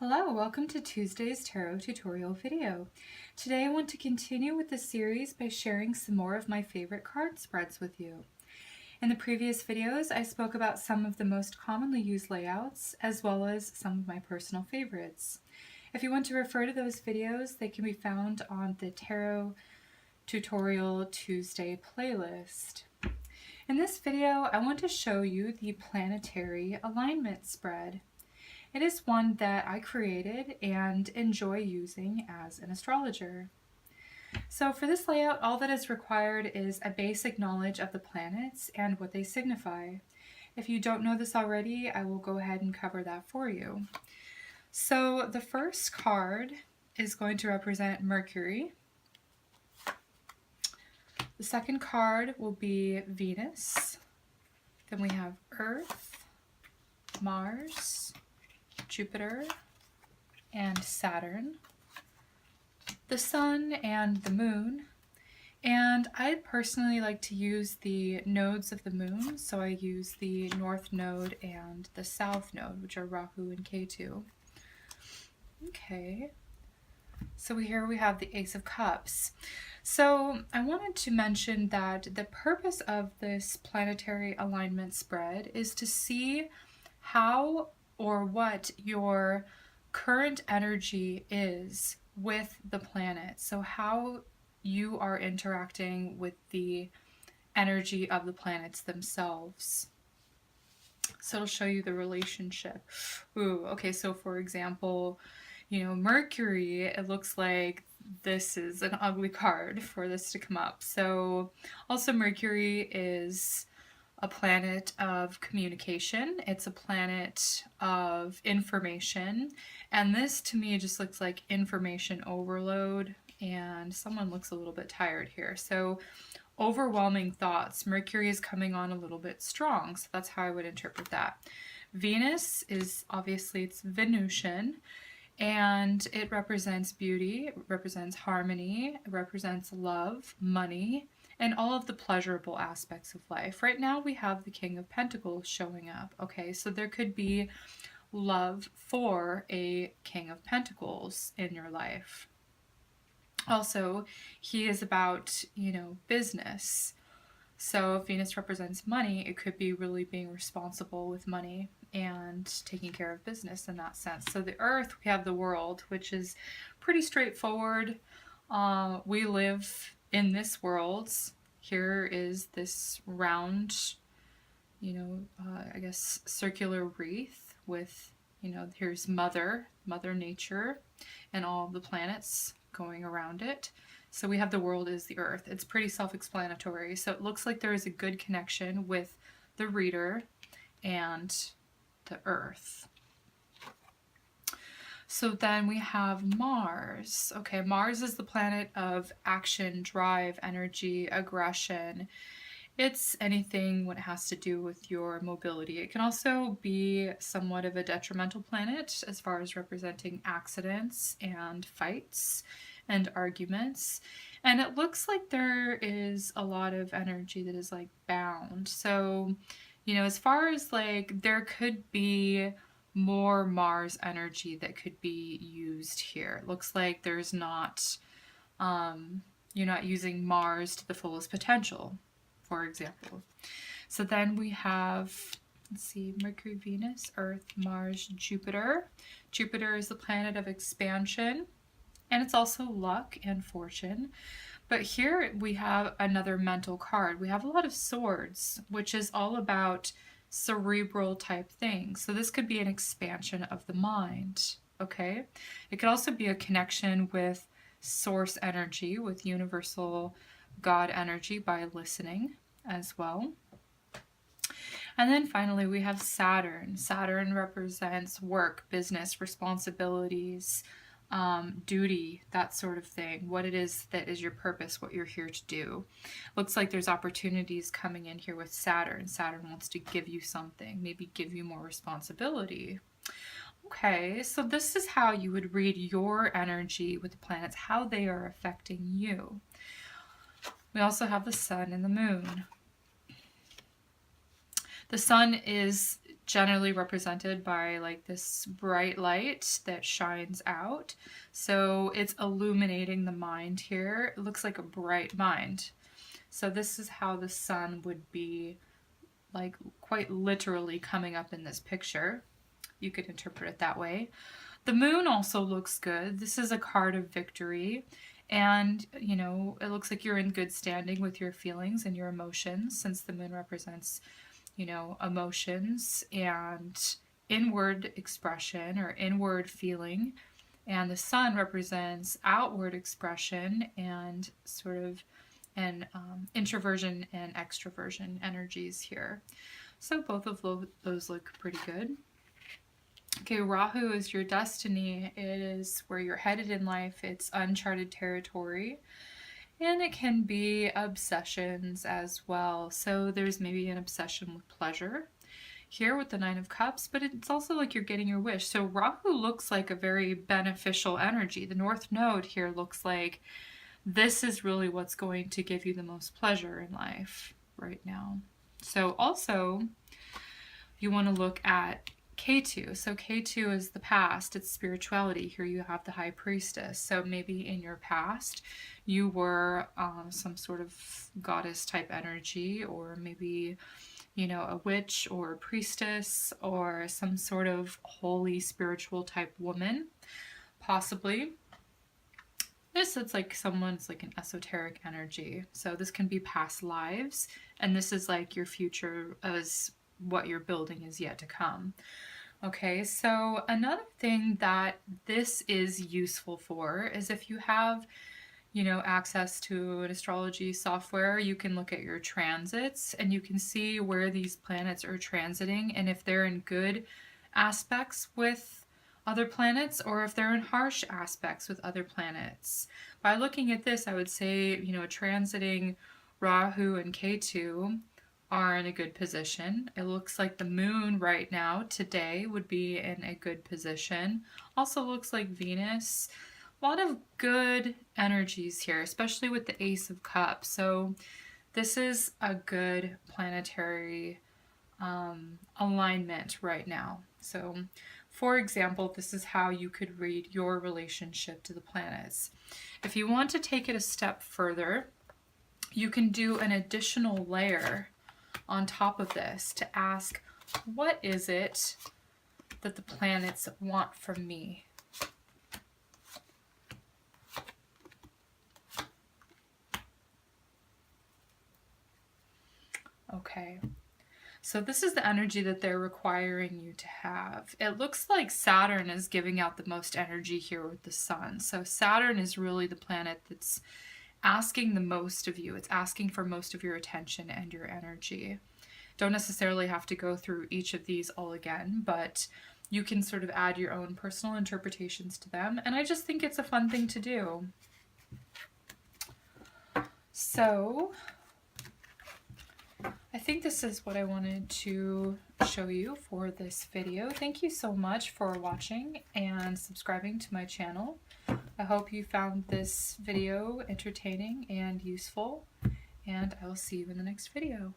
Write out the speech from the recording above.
Hello, welcome to Tuesday's Tarot tutorial video. Today I want to continue with the series by sharing some more of my favorite card spreads with you. In the previous videos, I spoke about some of the most commonly used layouts, as well as some of my personal favorites. If you want to refer to those videos, they can be found on the Tarot Tutorial Tuesday playlist. In this video, I want to show you the Planetary alignment spread. It is one that I created and enjoy using as an astrologer. So for this layout, all that is required is a basic knowledge of the planets and what they signify. If you don't know this already, I will go ahead and cover that for you. So the first card is going to represent Mercury. The second card will be Venus. Then we have Earth, Mars, Jupiter, and Saturn, the Sun and the Moon, and I personally like to use the nodes of the Moon, so I use the North Node and the South Node, which are Rahu and Ketu. Okay, so here we have the Ace of Cups. So I wanted to mention that the purpose of this planetary alignment spread is to see how or what your current energy is with the planet. So how you are interacting with the energy of the planets themselves. So it'll show you the relationship. Ooh, okay, so for example, Mercury, it looks like this is an ugly card for this to come up. So also Mercury is a planet of communication. It's a planet of information. And this to me just looks like information overload, and someone looks a little bit tired here. So overwhelming thoughts. Mercury is coming on a little bit strong. So that's how I would interpret that. Venus is obviously, it's Venusian, and it represents beauty, it represents harmony, it represents love, money, and all of the pleasurable aspects of life. Right now we have the King of Pentacles showing up. Okay, so there could be love for a King of Pentacles in your life. Also, he is about, business. So if Venus represents money, it could be really being responsible with money and taking care of business in that sense. So the Earth, we have the world, which is pretty straightforward. We live in this world. Here is this round, I guess circular wreath with, here's Mother Nature and all the planets going around it. So we have the world is the Earth. It's pretty self-explanatory. So it looks like there is a good connection with the reader and the Earth. So then we have Mars. Okay, Mars is the planet of action, drive, energy, aggression. It's anything when it has to do with your mobility. It can also be somewhat of a detrimental planet as far as representing accidents and fights and arguments. And it looks like there is a lot of energy that is like bound. So, as far as like there could be more Mars energy that could be used here. It looks like there's not, you're not using Mars to the fullest potential, for example. So then we have, let's see, Mercury, Venus, Earth, Mars, Jupiter. Jupiter is the planet of expansion, and it's also luck and fortune. But here we have another mental card. We have a lot of swords, which is all about cerebral type things. So this could be an expansion of the mind, okay? It could also be a connection with source energy, with universal God energy by listening as well. And then finally we have Saturn. Saturn represents work, business, responsibilities, duty, that sort of thing, what it is that is your purpose, what you're here to do. Looks like there's opportunities coming in here with Saturn. Saturn wants to give you something, maybe give you more responsibility. Okay, so this is how you would read your energy with the planets, how they are affecting you. We also have the Sun and the Moon. The Sun is generally represented by like this bright light that shines out. So it's illuminating the mind here. It looks like a bright mind. So this is how the sun would be like quite literally coming up in this picture. You could interpret it that way. The moon also looks good. This is a card of victory. And, you know, it looks like you're in good standing with your feelings and your emotions, since the moon represents, you know, emotions and inward expression or inward feeling. And the sun represents outward expression and sort of an introversion and extroversion energies here. So both of those look pretty good. Okay, Rahu is your destiny. It is where you're headed in life. It's uncharted territory. And it can be obsessions as well. So there's maybe an obsession with pleasure here with the Nine of Cups, but it's also like you're getting your wish. So Rahu looks like a very beneficial energy. The North Node here looks like this is really what's going to give you the most pleasure in life right now. So also, you want to look at K2. So K2 is the past, it's spirituality. Here you have the High Priestess. So maybe in your past, you were some sort of goddess type energy, or maybe, you know, a witch or a priestess or some sort of holy spiritual type woman, possibly. It's like someone's like an esoteric energy. So this can be past lives, and this is like your future as what you're building is yet to come. Okay, so another thing that this is useful for is if you have, you know, access to an astrology software, you can look at your transits and you can see where these planets are transiting and if they're in good aspects with other planets or if they're in harsh aspects with other planets. By looking at this, I would say, you know, transiting Rahu and Ketu are in a good position. It looks like the moon right now, today, would be in a good position. Also looks like Venus. A lot of good energies here, especially with the Ace of Cups. So this is a good planetary alignment right now. So for example, this is how you could read your relationship to the planets. If you want to take it a step further, you can do an additional layer on top of this to ask, what is it that the planets want from me? Okay. So this is the energy that they're requiring you to have. It looks like Saturn is giving out the most energy here with the sun. So Saturn is really the planet that's asking the most of you. It's asking for most of your attention and your energy. Don't necessarily have to go through each of these all again, but you can sort of add your own personal interpretations to them. And I just think it's a fun thing to do. So I think this is what I wanted to show you for this video. Thank you so much for watching and subscribing to my channel. I hope you found this video entertaining and useful, and I will see you in the next video.